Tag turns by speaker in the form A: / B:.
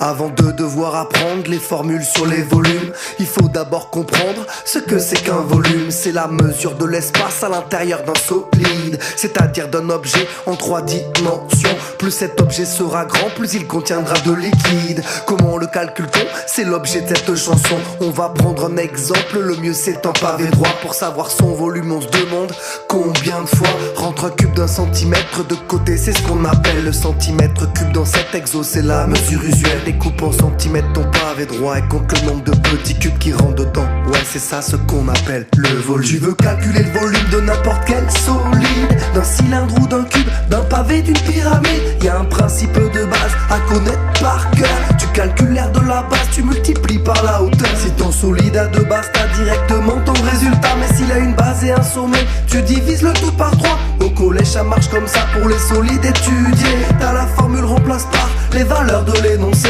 A: Avant de devoir apprendre les formules sur les volumes, il faut d'abord comprendre ce que c'est qu'un volume. C'est la mesure de l'espace à l'intérieur d'un solide, c'est-à-dire d'un objet en 3 dimensions. Plus cet objet sera grand, plus il contiendra de liquide. Comment le calcule-t-on? C'est l'objet de cette chanson. On va prendre un exemple, le mieux c'est un pavé droit. Pour savoir son volume, on se demande combien de fois rentre un cube d'un centimètre de côté. C'est ce qu'on appelle le centimètre cube. Dans cet exo, c'est la mesure usuelle. Découpe en centimètres ton pavé droit et compte le nombre de petits cubes qui rentrent dedans. Ouais, c'est ça ce qu'on appelle le volume. Tu veux calculer le volume de n'importe quel solide, d'un cylindre ou d'un cube, d'un pavé, d'une pyramide. Y a un principe de base à connaître par cœur. Tu calcules l'aire de la base, tu multiplies par la hauteur. Si ton solide a 2 bases, t'as directement ton résultat. Mais s'il a une base et un sommet, tu divises le tout par 3. Au collège ça marche comme ça pour les solides étudiés. T'as la formule remplace par les valeurs de l'énoncé.